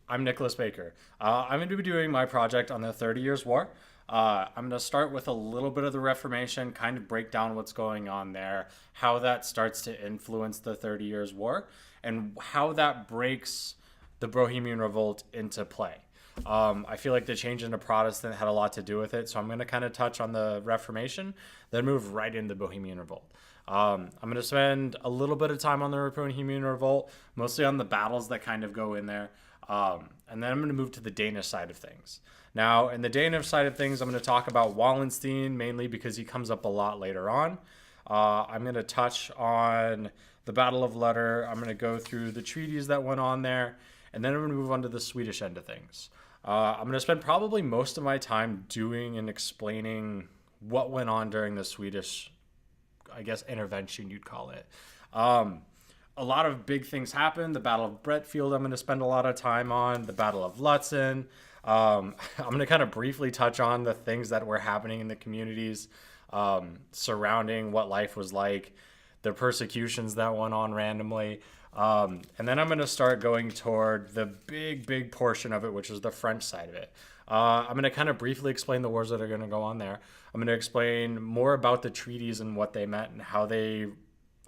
I'm Nicholas Baker. I'm going to be doing my project on the 30 Years' War. I'm going to start with a little bit of the Reformation, kind of break down what's going on there, how that starts to influence the 30 Years' War, and how that breaks the Bohemian Revolt into play. I feel like the change into Protestant had a lot to do with it, so I'm going to kind of touch on the Reformation, then move right into Bohemian Revolt. I'm going to spend a little bit of time on the Bohemian Revolt, mostly on the battles that kind of go in there. And then I'm going to move to the Danish side of things. Now, in the Danish side of things, I'm going to talk about Wallenstein mainly because he comes up a lot later on. I'm going to touch on the Battle of Lutter. I'm going to go through the treaties that went on there, and then I'm going to move on to the Swedish end of things. I'm going to spend probably most of my time doing and explaining what went on during the Swedish, I guess, intervention, you'd call it. A lot of big things happened. The Battle of Bretfield, I'm going to spend a lot of time on. The Battle of Lutzen. I'm going to kind of briefly touch on the things that were happening in the communities surrounding what life was like, the persecutions that went on randomly. And then I'm going to start going toward the big portion of it, which is the French side of it. I'm going to kind of briefly explain the wars that are going to go on there. I'm going to explain more about the treaties and what they meant and how they,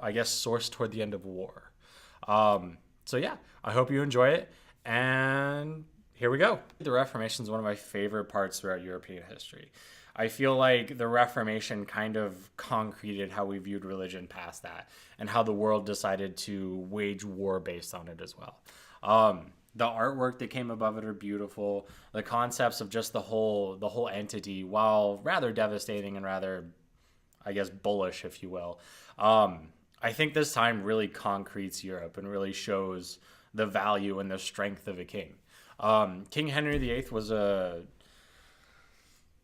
I guess, sourced toward the end of war. So yeah, I hope you enjoy it. And here we go. The Reformation is one of my favorite parts throughout European history. I feel like the Reformation kind of concreted how we viewed religion past that and how the world decided to wage war based on it as well. The artwork that came above it are beautiful. The concepts of just the whole entity, while rather devastating and rather, I guess, bullish, if you will. I think this time really concretes Europe and really shows the value and the strength of a king. King Henry VIII was a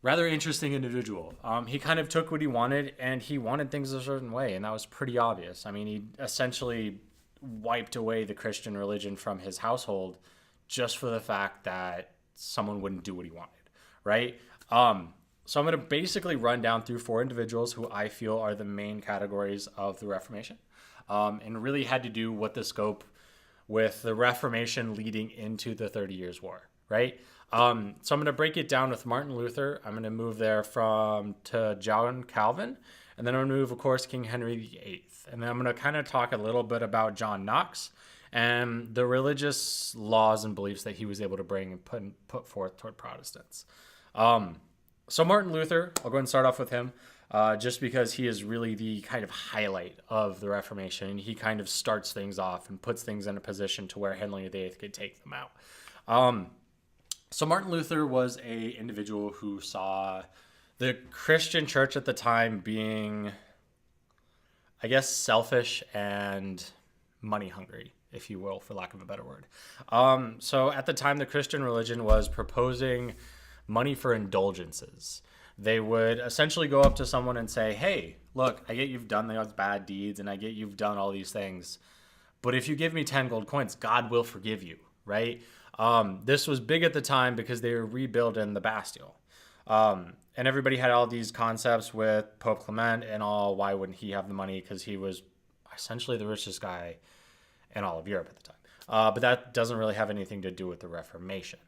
rather interesting individual. He kind of took what he wanted, and he wanted things a certain way, and that was pretty obvious. I mean, he essentially wiped away the Christian religion from his household just for the fact that someone wouldn't do what he wanted, right? So I'm going to basically run down through four individuals who I feel are the main categories of the Reformation, and really had to do with the scope with the Reformation leading into the 30 Years' War, right? So I'm going to break it down with Martin Luther. I'm going to move there to John Calvin, and then I'm going to move, of course, King Henry VIII. And then I'm going to kind of talk a little bit about John Knox and the religious laws and beliefs that he was able to bring and put forth toward Protestants. So Martin Luther, I'll go ahead and start off with him, just because he is really the kind of highlight of the Reformation. He kind of starts things off and puts things in a position to where Henry VIII could take them out. So Martin Luther was a individual who saw the Christian church at the time being, I guess, selfish and money hungry, if you will, for lack of a better word. So at the time, the Christian religion was proposing money for indulgences. They would essentially go up to someone and say, hey, look, I get you've done those bad deeds and I get you've done all these things, but if you give me 10 gold coins, God will forgive you, right? This was big at the time because they were rebuilding the Bastille. And everybody had all these concepts with Pope Clement and all. Why wouldn't he have the money? Because he was essentially the richest guy in all of Europe at the time. But that doesn't really have anything to do with the Reformation.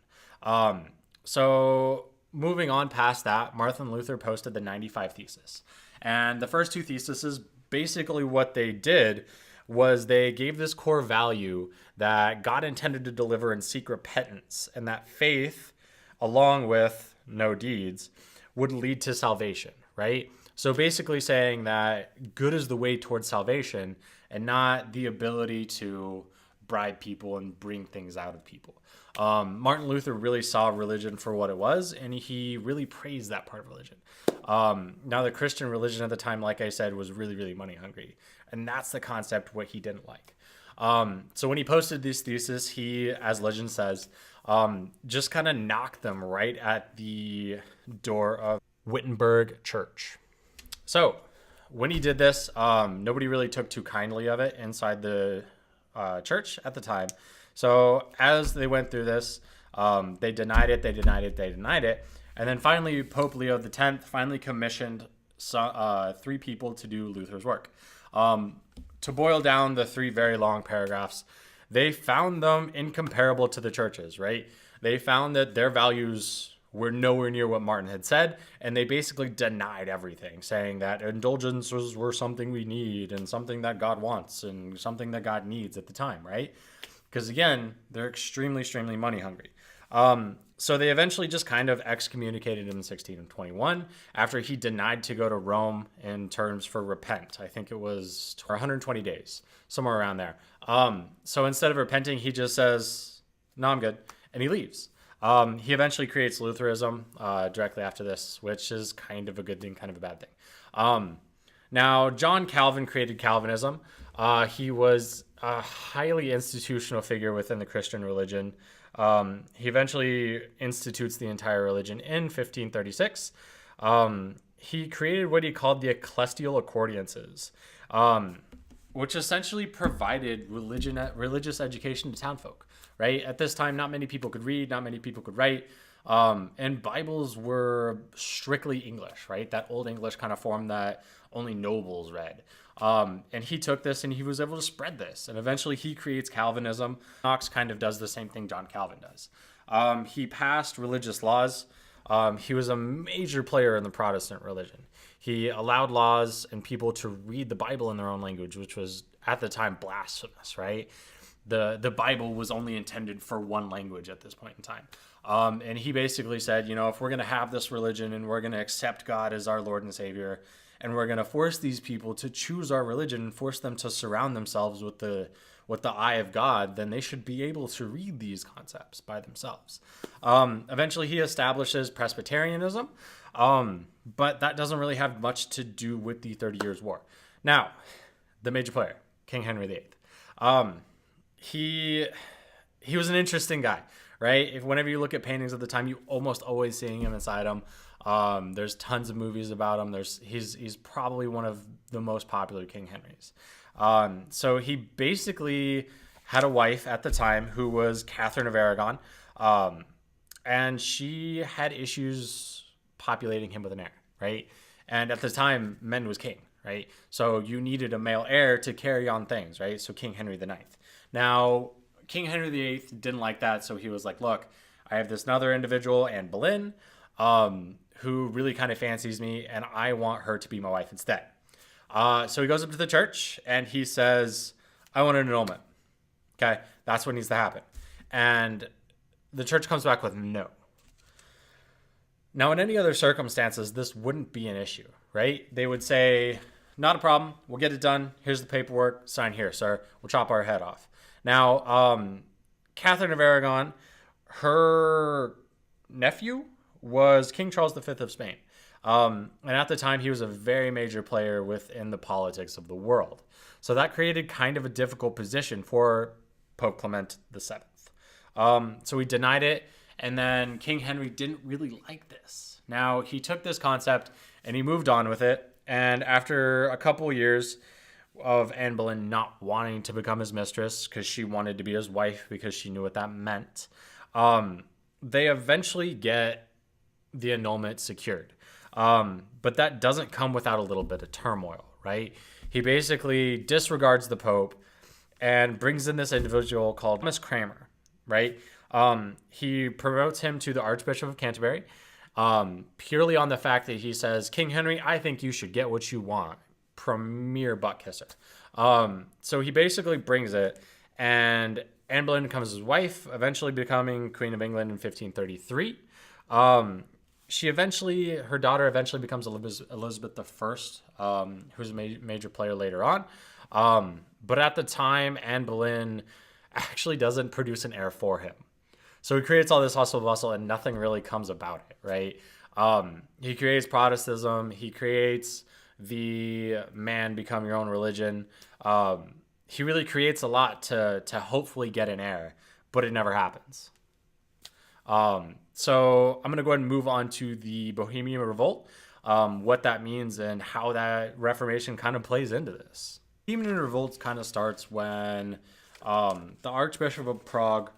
So moving on past that, Martin Luther posted the 95 Theses. And the first two theses, basically what they did was they gave this core value that God intended to deliver and seek repentance, and that faith, along with no deeds, would lead to salvation, right? So basically saying that good is the way towards salvation and not the ability to bribe people and bring things out of people. Martin Luther really saw religion for what it was, and he really praised that part of religion. Now, the Christian religion at the time, like I said, was really money hungry, and that's the concept what he didn't like. So when he posted these theses, he, as legend says, just kind of knocked them right at the door of Wittenberg Church. So when he did this, nobody really took too kindly of it inside the church at the time. So as they went through this, they denied it. And then finally, Pope Leo X finally commissioned three people to do Luther's work. To boil down the three very long paragraphs, they found them incomparable to the churches, right? They found that their values were nowhere near what Martin had said, and they basically denied everything, saying that indulgences were something we need and something that God wants and something that God needs at the time, right? Because again, they're extremely, extremely money hungry. So they eventually just kind of excommunicated him in 1621 after he denied to go to Rome in terms for repent. I think it was 120 days, somewhere around there. So instead of repenting, he just says, "No, I'm good," and he leaves. He eventually creates Lutheranism directly after this, which is kind of a good thing, kind of a bad thing. Now, John Calvin created Calvinism. He was a highly institutional figure within the Christian religion. He eventually institutes the entire religion in 1536. He created what he called the ecclesial accordiances, which essentially provided religious education to townfolk. Right? At this time, not many people could read, not many people could write. And Bibles were strictly English, right? That old English kind of form that only nobles read. And he took this and he was able to spread this. And eventually he creates Calvinism. Knox kind of does the same thing John Calvin does. He passed religious laws. He was a major player in the Protestant religion. He allowed laws and people to read the Bible in their own language, which was at the time blasphemous, right? The Bible was only intended for one language at this point in time. And he basically said, if we're going to have this religion and we're going to accept God as our Lord and Savior, and we're going to force these people to choose our religion and force them to surround themselves with the eye of God, then they should be able to read these concepts by themselves. Eventually, he establishes Presbyterianism, but that doesn't really have much to do with the 30 Years' War. Now, the major player, King Henry VIII. He was an interesting guy, right? Whenever you look at paintings of the time, you almost always seeing him inside them. There's tons of movies about him. He's probably one of the most popular King Henrys. So he basically had a wife at the time who was Catherine of Aragon, and she had issues populating him with an heir, right? And at the time, men was king, right? So you needed a male heir to carry on things, right? So King Henry IX. Now, King Henry VIII didn't like that, so he was like, look, I have this another individual, Anne Boleyn, who really kind of fancies me, and I want her to be my wife instead. So he goes up to the church, and he says, I want an annulment. Okay, that's what needs to happen. And the church comes back with no. Now, in any other circumstances, this wouldn't be an issue, right? They would say, not a problem. We'll get it done. Here's the paperwork. Sign here, sir. We'll chop our head off. Now, Catherine of Aragon, her nephew was King Charles V of Spain. And at the time, he was a very major player within the politics of the world. So that created kind of a difficult position for Pope Clement VII. So he denied it. And then King Henry didn't really like this. Now, he took this concept and he moved on with it. And after a couple years of Anne Boleyn not wanting to become his mistress because she wanted to be his wife because she knew what that meant, they eventually get the annulment secured. But that doesn't come without a little bit of turmoil, right? He basically disregards the Pope and brings in this individual called Thomas Cranmer, right? He promotes him to the Archbishop of Canterbury, purely on the fact that he says, King Henry, I think you should get what you want. Premier butt kisser. So he basically brings it, and Anne Boleyn becomes his wife, eventually becoming Queen of England in 1533. Her daughter eventually becomes Elizabeth I, who's a major player later on. But at the time, Anne Boleyn actually doesn't produce an heir for him. So he creates all this hustle bustle and nothing really comes about it, right? He creates Protestantism. He creates the man become your own religion. He really creates a lot to hopefully get an heir, but it never happens. So I'm going to go ahead and move on to the Bohemian Revolt, what that means and how that Reformation kind of plays into this. Bohemian Revolt kind of starts when the Archbishop of Prague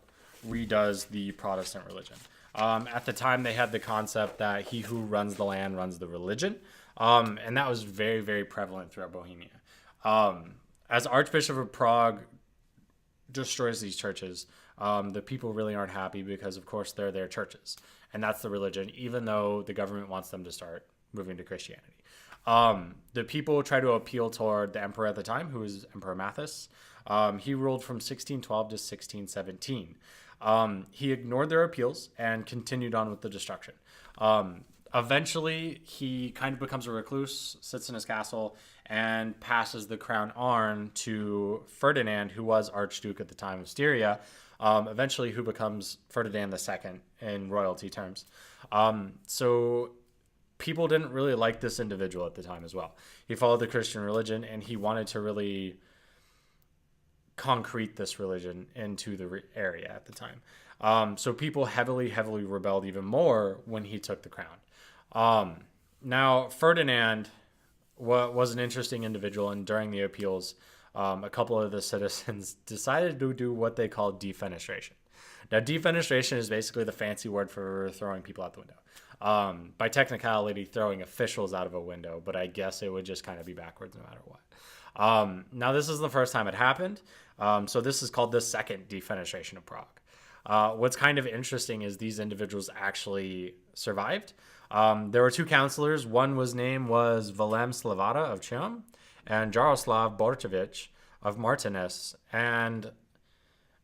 redoes the Protestant religion. At the time, they had the concept that he who runs the land runs the religion. And that was very, very prevalent throughout Bohemia. As Archbishop of Prague, destroys these churches, the people really aren't happy because, of course, they're their churches. And that's the religion, even though the government wants them to start moving to Christianity. The people try to appeal toward the emperor at the time, who was Emperor Mathis. He ruled from 1612 to 1617. He ignored their appeals and continued on with the destruction. Eventually, he kind of becomes a recluse, sits in his castle, and passes the crown on to Ferdinand, who was Archduke at the time of Styria, eventually who becomes Ferdinand II in royalty terms. So people didn't really like this individual at the time as well. He followed the Christian religion, and he wanted to really concrete this religion into the area at the time. So people heavily rebelled even more when he took the crown. Now, Ferdinand was an interesting individual, and during the appeals, a couple of the citizens decided to do what they call defenestration. Now, defenestration is basically the fancy word for throwing people out the window. By technicality, throwing officials out of a window, but I guess it would just kind of be backwards no matter what. Now, this is the first time it happened. So this is called the second defenestration of Prague. What's kind of interesting is these individuals actually survived. There were two counselors. One was Vilém Slavata of Cheam and Jaroslav Borchevich of Martinez. And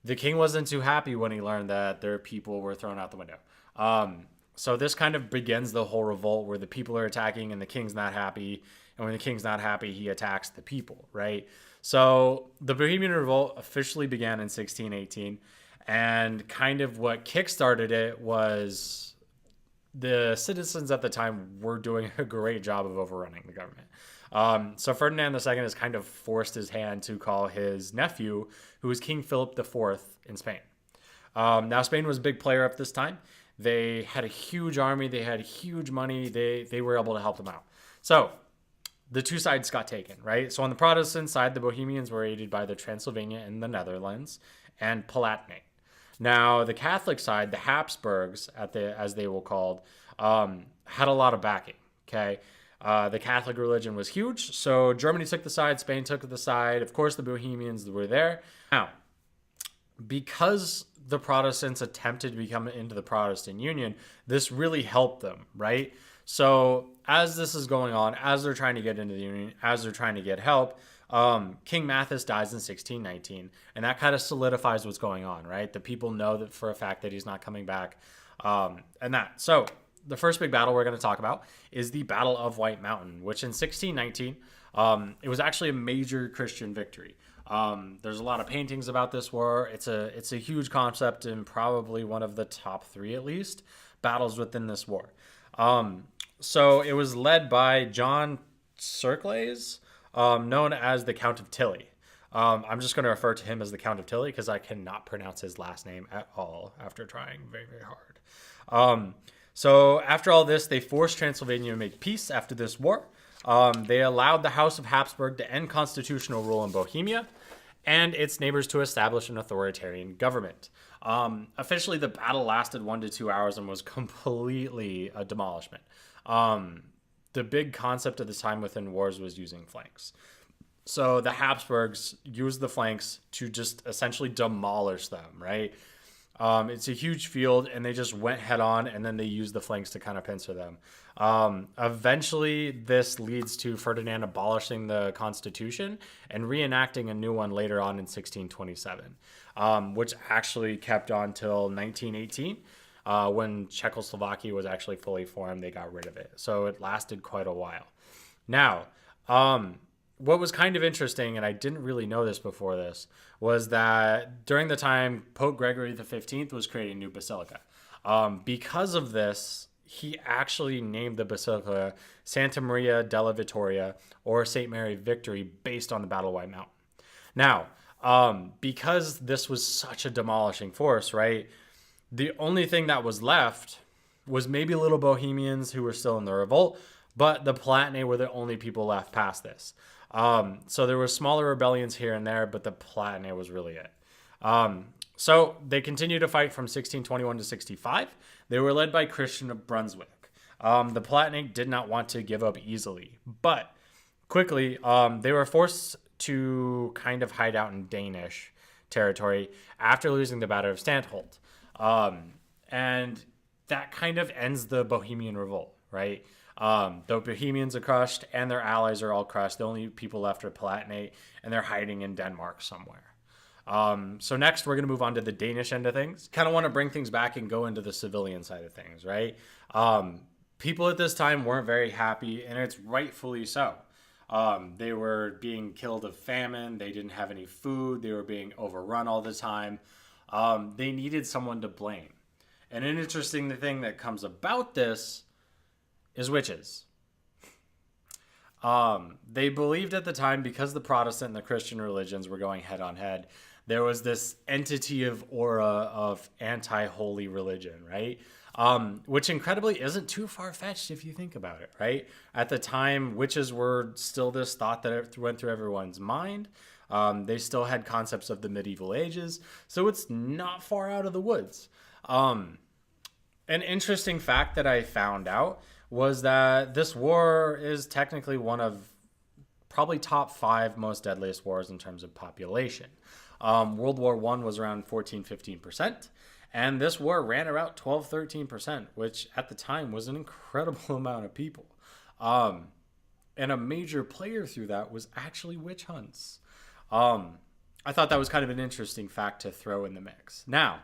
the king wasn't too happy when he learned that their people were thrown out the window. So this kind of begins the whole revolt where the people are attacking and the king's not happy. And when the king's not happy, he attacks the people, right? So the Bohemian Revolt officially began in 1618. And kind of what kickstarted it was the citizens at the time were doing a great job of overrunning the government. So Ferdinand II has kind of forced his hand to call his nephew, who was King Philip IV in Spain. Now, Spain was a big player at this time. They had a huge army. They had huge money. They were able to help them out. So the two sides got taken, right? So on the Protestant side, the Bohemians were aided by the Transylvania in the Netherlands and Palatinate. Now, the Catholic side, the Habsburgs, as they were called, had a lot of backing, okay? The Catholic religion was huge, so Germany took the side, Spain took the side. Of course, the Bohemians were there. Now, because the Protestants attempted to become into the Protestant Union, this really helped them, right? So as this is going on, as they're trying to get into the Union, as they're trying to get help, King Mathis dies in 1619, and that kind of solidifies what's going on, right? The people know that for a fact that he's not coming back, and that. So the first big battle we're going to talk about is the Battle of White Mountain, which in 1619, it was actually a major Christian victory. There's a lot of paintings about this war. It's a huge concept and probably one of the top three, at least, battles within this war. So it was led by John Circles, known as the Count of Tilly. I'm just going to refer to him as the Count of Tilly because I cannot pronounce his last name at all after trying very, very hard. So after all this, they forced Transylvania to make peace after this war. They allowed the House of Habsburg to end constitutional rule in Bohemia and its neighbors to establish an authoritarian government. Officially, the battle lasted 1 to 2 hours and was completely a demolishment. The big concept of the time within wars was using flanks. So the Habsburgs used the flanks to just essentially demolish them, right? It's a huge field, and they just went head on, and then they used the flanks to kind of pincer them. Eventually, this leads to Ferdinand abolishing the Constitution and reenacting a new one later on in 1627, which actually kept on till 1918. When Czechoslovakia was actually fully formed, they got rid of it. So it lasted quite a while. Now, what was kind of interesting, and I didn't really know this before this, was that during the time Pope Gregory XV was creating a new basilica. Because of this, he actually named the basilica Santa Maria della Vittoria, or St. Mary Victory, based on the Battle of White Mountain. Now, because this was such a demolishing force, right, the only thing that was left was maybe little Bohemians who were still in the revolt, but the Palatinate were the only people left past this. So there were smaller rebellions here and there, but the Palatinate was really it. So they continued to fight from 1621 to 65. They were led by Christian of Brunswick. The Palatinate did not want to give up easily, but quickly they were forced to kind of hide out in Danish territory after losing the Battle of Stanthold. And that kind of ends the Bohemian Revolt, right? The Bohemians are crushed and their allies are all crushed. The only people left are Palatinate, and they're hiding in Denmark somewhere. So next, we're going to move on to the Danish end of things. Kind of want to bring things back and go into the civilian side of things, right? People at this time weren't very happy, and it's rightfully so. They were being killed of famine. They didn't have any food. They were being overrun all the time. They needed someone to blame. And an interesting thing that comes about this is witches. They believed at the time, because the Protestant and the Christian religions were going head on head, there was this entity of aura of anti-holy religion, right? Which incredibly isn't too far-fetched if you think about it, right? At the time, witches were still this thought that went through everyone's mind. They still had concepts of the medieval ages, so it's not far out of the woods. An interesting fact that I found out was that this war is technically one of probably top 5 most deadliest wars in terms of population. World War I was around 14-15%, and this war ran about 12-13%, which at the time was an incredible amount of people. And a major player through that was actually witch hunts. I thought that was kind of an interesting fact to throw in the mix. Now,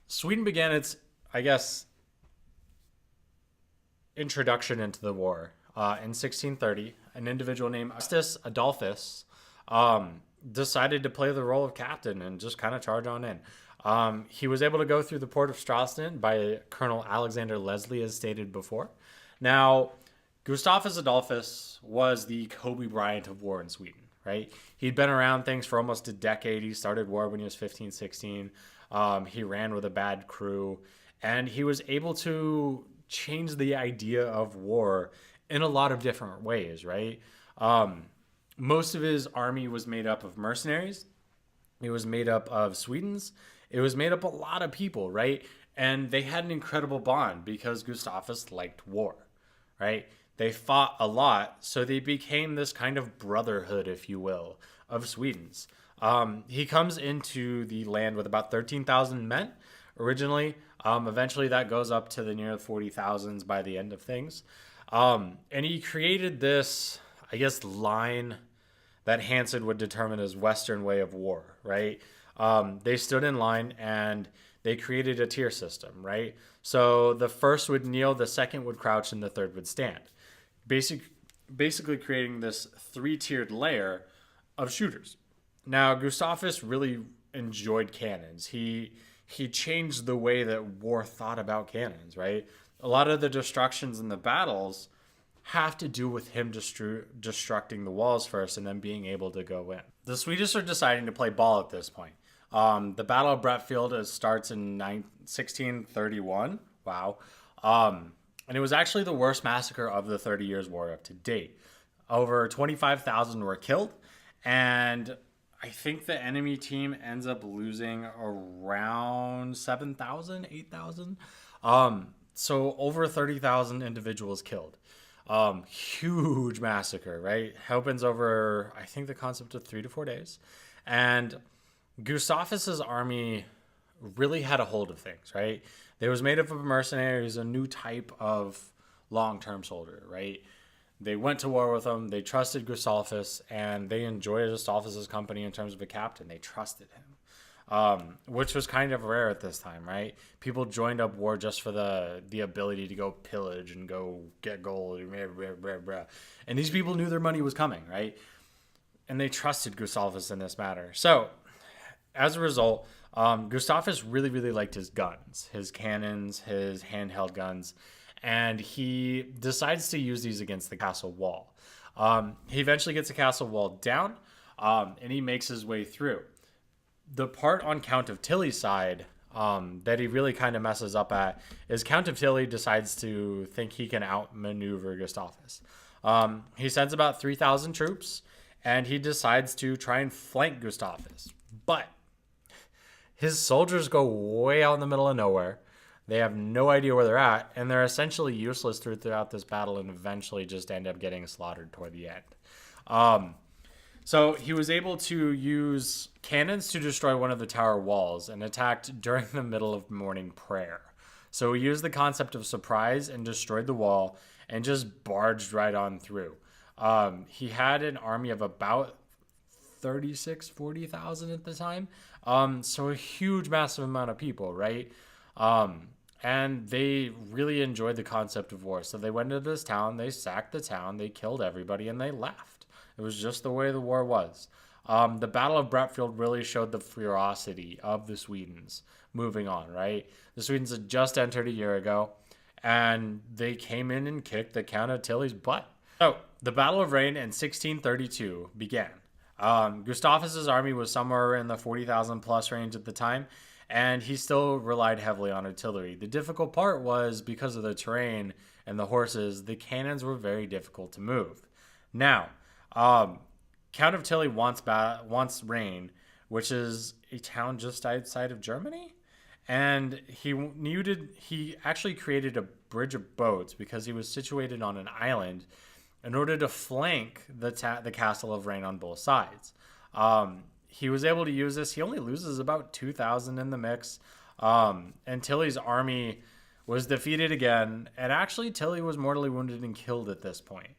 Sweden began its, I guess, introduction into the war in 1630. An individual named Augustus Adolphus decided to play the role of captain and just kind of charge on in. He was able to go through the port of Stralsund by Colonel Alexander Leslie, as stated before. Now, Gustavus Adolphus was the Kobe Bryant of war in Sweden, right? He'd been around things for almost a decade. He started war when he was 15, 16. He ran with a bad crew, and he was able to change the idea of war in a lot of different ways, right? Most of his army was made up of mercenaries. It was made up of Swedes. It was made up of a lot of people, right? And they had an incredible bond because Gustavus liked war, right? They fought a lot, so they became this kind of brotherhood, if you will, of Swedes. He comes into the land with about 13,000 men originally. Eventually that goes up to the near 40,000s by the end of things. And he created this, I guess, line that Hansen would determine as Western way of war, right? They stood in line and they created a tier system, right? So the first would kneel, the second would crouch, and the third would stand. Basically creating this 3-tiered layer of shooters. Now, Gustavus really enjoyed cannons. He changed the way that war thought about cannons, right? A lot of the destructions in the battles have to do with him destructing the walls first and then being able to go in. The Swedish are deciding to play ball at this point. The Battle of Bretfield starts in 1631. Wow. And it was actually the worst massacre of the 30 Years' War up to date. Over 25,000 were killed, and I think the enemy team ends up losing around 7,000, 8,000. So over 30,000 individuals killed. Huge massacre, right? Happens over, I think, the concept of 3 to 4 days. And Gustavus's army really had a hold of things, right? They was made up of mercenaries, a new type of long-term soldier, right? They went to war with him. They trusted Gustavus, and they enjoyed Gustavus's company in terms of a captain. They trusted him, which was kind of rare at this time, right? People joined up war just for the ability to go pillage and go get gold, and these people knew their money was coming, right? And they trusted Gustavus in this matter. So, as a result, Gustavus really, really liked his guns, his cannons, his handheld guns, and he decides to use these against the castle wall. He eventually gets the castle wall down, and he makes his way through. The part on Count of Tilly's side that he really kind of messes up at is Count of Tilly decides to think he can outmaneuver Gustavus. He sends about 3,000 troops, and he decides to try and flank Gustavus. But his soldiers go way out in the middle of nowhere. They have no idea where they're at, and they're essentially useless throughout this battle and eventually just end up getting slaughtered toward the end. So he was able to use cannons to destroy one of the tower walls and attacked during the middle of morning prayer. So he used the concept of surprise and destroyed the wall and just barged right on through. He had an army of about 40,000 at the time. So a huge, massive amount of people, right? And they really enjoyed the concept of war. So they went into this town, they sacked the town, they killed everybody, and they left. It was just the way the war was. The Battle of Bretfield really showed the ferocity of the Swedes moving on, right? The Swedes had just entered a year ago, and they came in and kicked the Count of Tilly's butt. So the Battle of Rain in 1632 began. Gustavus's army was somewhere in the 40,000 plus range at the time, and he still relied heavily on artillery. The difficult part was because of the terrain and the horses, the cannons were very difficult to move. Now, Count of Tilly wants Rain, which is a town just outside of Germany, and he actually created a bridge of boats because he was situated on an island in order to flank the castle of Rain on both sides. He was able to use this. He only loses about 2,000 in the mix, and Tilly's army was defeated again, and actually Tilly was mortally wounded and killed at this point.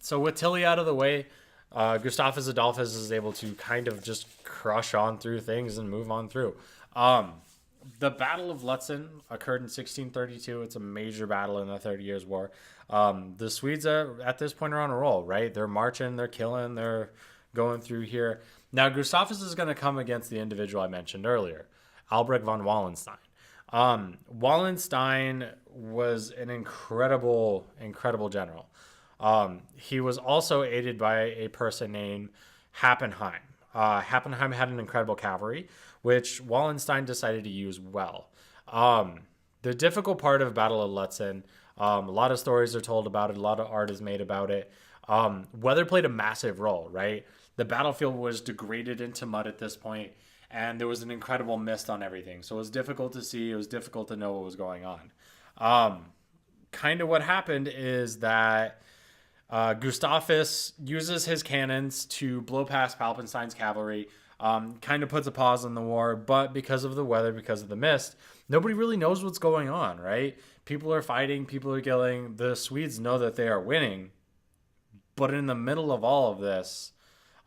So with Tilly out of the way, Gustavus Adolphus is able to kind of just crush on through things and move on through. The Battle of Lutzen occurred in 1632. It's a major battle in the 30 Years' War. The Swedes at this point are on a roll, right? They're marching, they're killing, they're going through here. Now, Gustavus is going to come against the individual I mentioned earlier, Albrecht von Wallenstein. Wallenstein was an incredible general. He was also aided by a person named Happenheim. Happenheim had an incredible cavalry, which Wallenstein decided to use well. The difficult part of Battle of Lutzen, a lot of stories are told about it, a lot of art is made about it. Weather played a massive role, right? The battlefield was degraded into mud at this point, and there was an incredible mist on everything. So it was difficult to see, it was difficult to know what was going on. Kind of what happened is that Gustavus uses his cannons to blow past Palpenstein's cavalry, kind of puts a pause on the war, but because of the weather, because of the mist, nobody really knows what's going on, right? People are fighting, people are killing. The Swedes know that they are winning, but in the middle of all of this,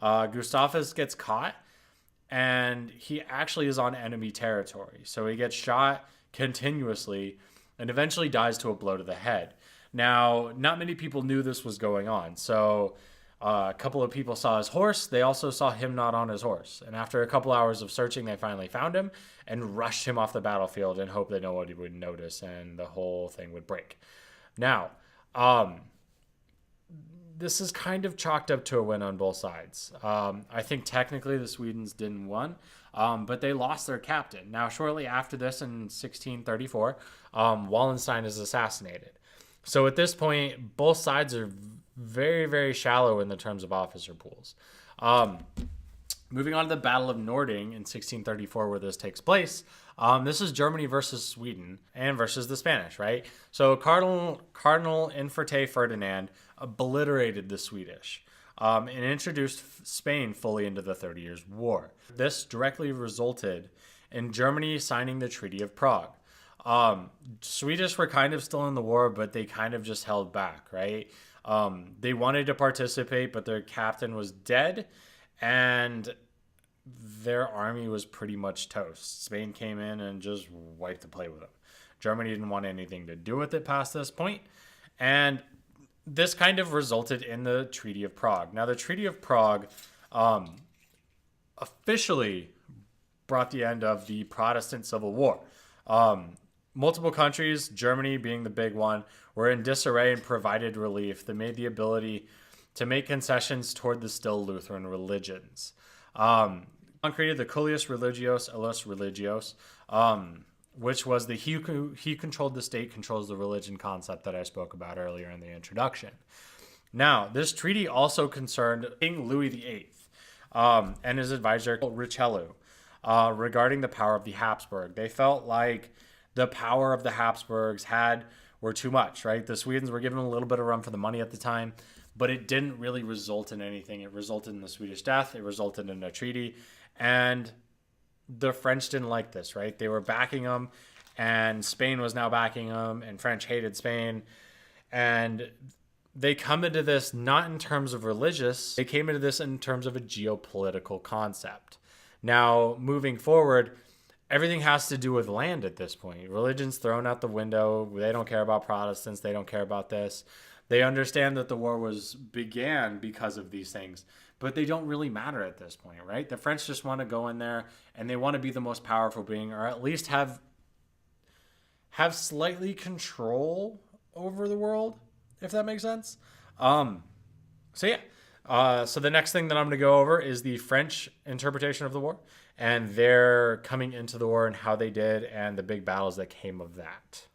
Gustavus gets caught, and he actually is on enemy territory. So he gets shot continuously and eventually dies to a blow to the head. Now, not many people knew this was going on. So a couple of people saw his horse. They also saw him not on his horse. And after a couple hours of searching, they finally found him and rushed him off the battlefield in hope that nobody would notice and the whole thing would break. Now, this is kind of chalked up to a win on both sides. I think technically the Swedes didn't win, but they lost their captain. Now, shortly after this in 1634, Wallenstein is assassinated. So at this point, both sides are very, very shallow in the terms of officer pools. Moving on to the Battle of Nording in 1634, where this takes place. This is Germany versus Sweden and versus the Spanish, right? So Cardinal Infante Ferdinand obliterated the Swedish and introduced Spain fully into the 30 Years' War. This directly resulted in Germany signing the Treaty of Prague. Swedish were kind of still in the war, but they kind of just held back, right? They wanted to participate, but their captain was dead, and their army was pretty much toast. Spain came in and just wiped the plate with them. Germany didn't want anything to do with it past this point, and this kind of resulted in the Treaty of Prague. Now, the Treaty of Prague officially brought the end of the Protestant Civil War. Multiple countries, Germany being the big one, were in disarray and provided relief that made the ability to make concessions toward the still Lutheran religions. Created the Cuius Religios Illus Religios, which was the he controlled the state controls the religion concept that I spoke about earlier in the introduction. Now, this treaty also concerned King Louis VIII and his advisor Richelieu regarding the power of the Habsburg. They felt like the power of the Habsburgs were too much, right? The Swedes were given a little bit of run for the money at the time, but it didn't really result in anything. It resulted in the Swedish death. It resulted in a treaty, and the French didn't like this, right? They were backing them, and Spain was now backing them, and French hated Spain, and they come into this not in terms of religious, they came into this in terms of a geopolitical concept. Now, moving forward, everything has to do with land at this point. Religion's thrown out the window. They don't care about Protestants. They don't care about this. They understand that the war began because of these things, but they don't really matter at this point, right? The French just want to go in there and they want to be the most powerful being, or at least have slightly control over the world, if that makes sense. So the next thing that I'm going to go over is the French interpretation of the war and their coming into the war and how they did and the big battles that came of that.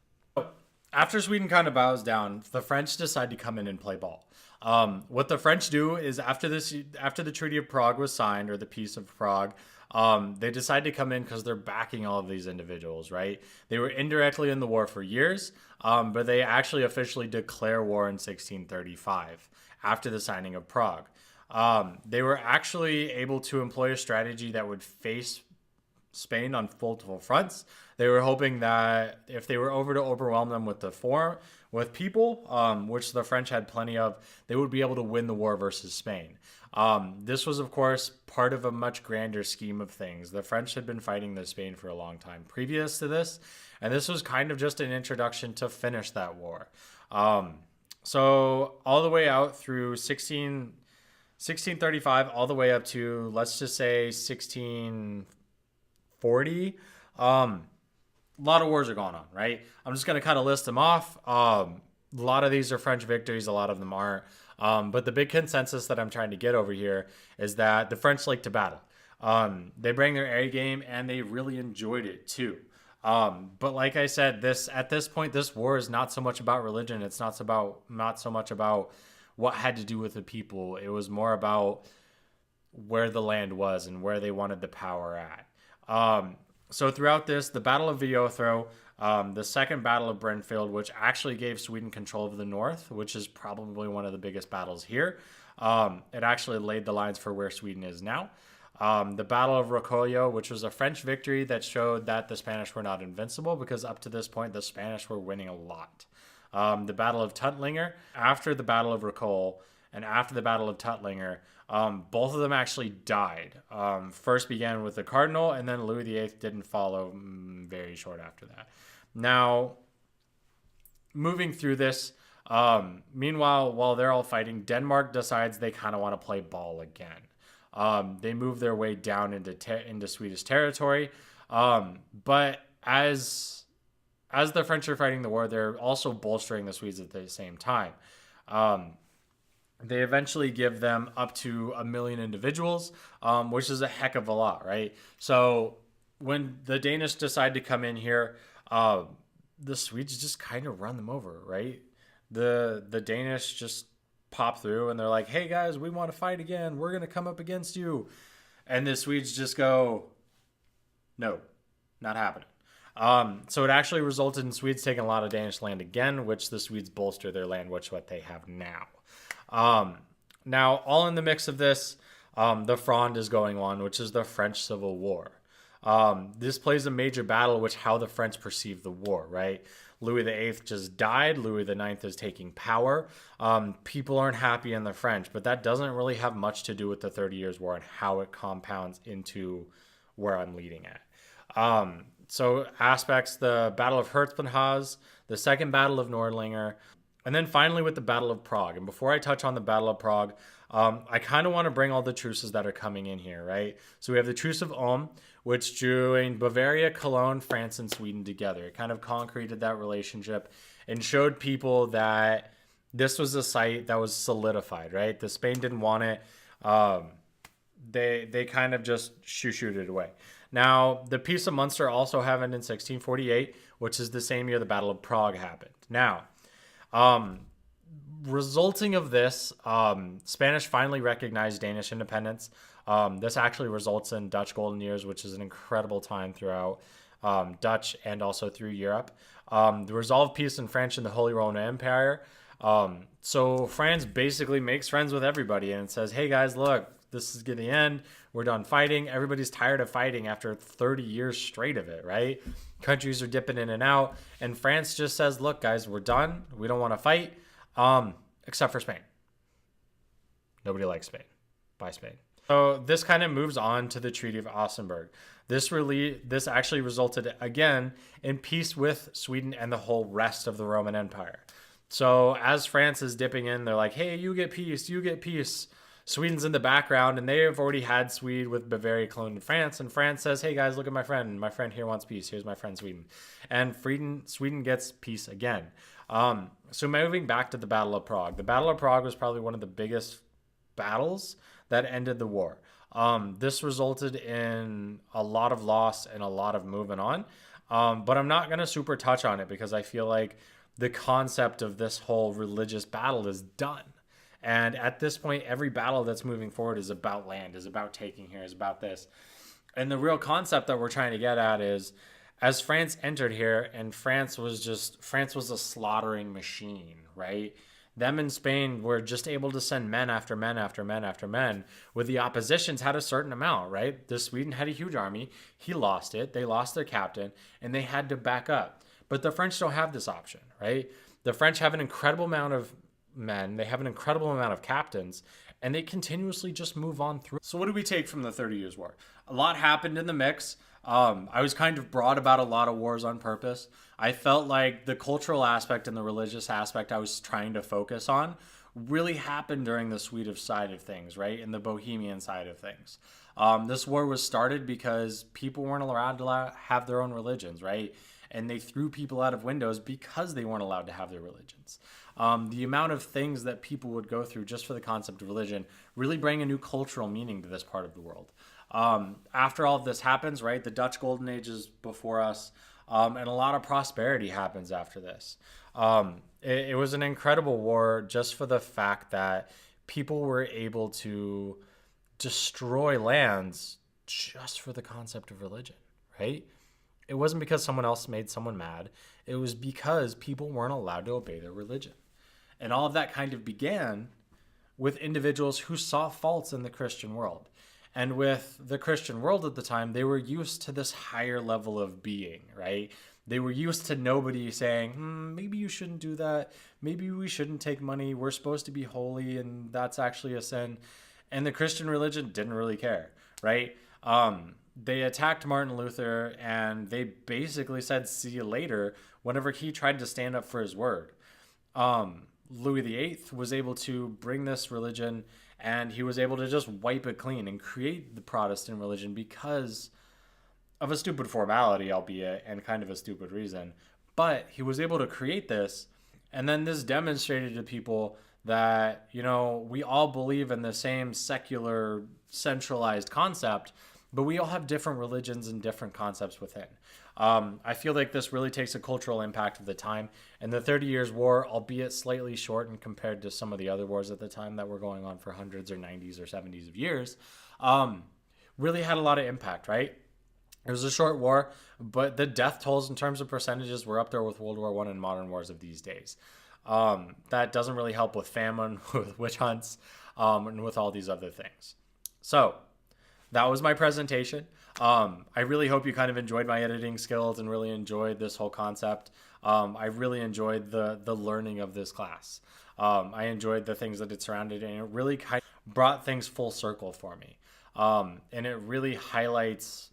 After Sweden kind of bows down, the French decide to come in and play ball. What the French do is after the Treaty of Prague was signed, or the Peace of Prague, they decide to come in because they're backing all of these individuals, right? They were indirectly in the war for years, but they actually officially declare war in 1635 after the signing of Prague. They were actually able to employ a strategy that would face Spain on multiple fronts. They were hoping that if they were to overwhelm them with people, which the French had plenty of, they would be able to win the war versus Spain. This was, of course, part of a much grander scheme of things. The French had been fighting Spain for a long time previous to this, and this was kind of just an introduction to finish that war. So all the way out through 1635, all the way up to, let's just say, 1640, a lot of wars are going on, right? I'm just going to kind of list them off. A lot of these are French victories, a lot of them aren't. But the big consensus that I'm trying to get over here is that the French like to battle. They bring their A game, and they really enjoyed it too. But like I said, at this point, this war is not so much about religion. It's not so much about what had to do with the people. It was more about where the land was and where they wanted the power at. So throughout this, the Battle of Viothro, the second Battle of Brenfield, which actually gave Sweden control of the north, which is probably one of the biggest battles here. It actually laid the lines for where Sweden is now. The Battle of Rocollo, which was a French victory that showed that the Spanish were not invincible, because up to this point, the Spanish were winning a lot. The Battle of Tuttlinger, after the Battle of Rocollo and after the Battle of Tuttlinger, both of them actually died. First began with the Cardinal, and then Louis VIII didn't follow very short after that. Now, moving through this, meanwhile, while they're all fighting, Denmark decides they kind of want to play ball again. They move their way down into Swedish territory, but as the French are fighting the war, they're also bolstering the Swedes at the same time. They eventually give them up to 1 million individuals, which is a heck of a lot, right? So when the Danish decide to come in here, the Swedes just kind of run them over, right? The Danish just pop through and they're like, hey guys, we want to fight again. We're going to come up against you. And the Swedes just go, no, not happening. So it actually resulted in Swedes taking a lot of Danish land again, which the Swedes bolster their land, which what they have now. Now, all in the mix of this, the Fronde is going on, which is the French Civil War. This plays a major battle with how the French perceive the war, right? Louis VIII just died. Louis IX is taking power. People aren't happy in the French, but that doesn't really have much to do with the 30 Years' War and how it compounds into where I'm leading at. So aspects, the Battle of Herzogenrath, the Second Battle of Nordlinger, and then finally with the Battle of Prague. And before I touch on the Battle of Prague, I kind of want to bring all the truces that are coming in here, right? So we have the Truce of Ulm, which joined Bavaria, Cologne, France, and Sweden together. It kind of concreted that relationship and showed people that this was a site that was solidified, right? The Spain didn't want it. They kind of just shoot it away. Now, the Peace of Munster also happened in 1648, which is the same year the Battle of Prague happened. Now, resulting of this, Spanish finally recognized Danish independence. This actually results in Dutch Golden Years, which is an incredible time throughout Dutch and also through Europe. The resolved peace in French and the Holy Roman Empire. So France basically makes friends with everybody and says, hey guys, look, this is getting the end. We're done fighting. Everybody's tired of fighting after 30 years straight of it, right? Countries are dipping in and out. And France just says, look, guys, we're done. We don't want to fight, except for Spain. Nobody likes Spain. Bye, Spain. So this kind of moves on to the Treaty of Augsburg. This actually resulted again in peace with Sweden and the whole rest of the Roman Empire. So as France is dipping in, they're like, hey, you get peace, you get peace. Sweden's in the background, and they have already had Sweden with Bavaria cloned in France. And France says, hey guys, look at my friend. My friend here wants peace. Here's my friend Sweden. And Sweden gets peace again. So moving back to the Battle of Prague. The Battle of Prague was probably one of the biggest battles that ended the war. This resulted in a lot of loss and a lot of moving on. But I'm not going to super touch on it because I feel like the concept of this whole religious battle is done. And at this point, every battle that's moving forward is about land, is about taking here, is about this. And the real concept that we're trying to get at is, as France entered here, and France was a slaughtering machine, right? Them in Spain were just able to send men after men after men after men, with the oppositions had a certain amount, right? The Sweden had a huge army. He lost it. They lost their captain, and they had to back up. But the French don't have this option, right? The French have an incredible amount of men. They have an incredible amount of captains, and they continuously just move on through. So what do we take from the 30 Years' War? A lot happened in the mix. I was kind of broad about a lot of wars on purpose. I felt like the cultural aspect and the religious aspect I was trying to focus on really happened during the Swedish side of things, right? And the Bohemian side of things. This war was started because people weren't allowed to have their own religions, right? And they threw people out of windows because they weren't allowed to have their religions. The amount of things that people would go through just for the concept of religion really bring a new cultural meaning to this part of the world. After all of this happens, right, the Dutch Golden Age is before us, and a lot of prosperity happens after this. It was an incredible war just for the fact that people were able to destroy lands just for the concept of religion, right? It wasn't because someone else made someone mad. It was because people weren't allowed to obey their religion. And all of that kind of began with individuals who saw faults in the Christian world. And with the Christian world at the time, they were used to this higher level of being, right? They were used to nobody saying, maybe you shouldn't do that. Maybe we shouldn't take money. We're supposed to be holy, and that's actually a sin. And the Christian religion didn't really care, right? They attacked Martin Luther, and they basically said, see you later, whenever he tried to stand up for his word. Louis VIII was able to bring this religion, and he was able to just wipe it clean and create the Protestant religion because of a stupid formality, albeit, and kind of a stupid reason. But he was able to create this, and then this demonstrated to people that, we all believe in the same secular, centralized concept, but we all have different religions and different concepts within. I feel like this really takes a cultural impact of the time. And the 30 Years' War, albeit slightly shortened compared to some of the other wars at the time that were going on for hundreds or 90s or 70s of years, really had a lot of impact, right? It was a short war, but the death tolls in terms of percentages were up there with World War I and modern wars of these days. That doesn't really help with famine, with witch hunts, and with all these other things. So that was my presentation. I really hope you kind of enjoyed my editing skills and really enjoyed this whole concept. I really enjoyed the learning of this class. I enjoyed the things that it surrounded, and it really kind of brought things full circle for me. And it really highlights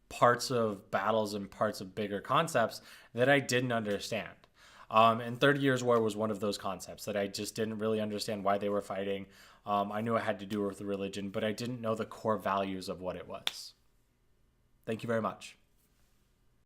parts of battles and parts of bigger concepts that I didn't understand. And 30 Years' War was one of those concepts that I just didn't really understand why they were fighting. I knew it had to do with religion, but I didn't know the core values of what it was. Thank you very much.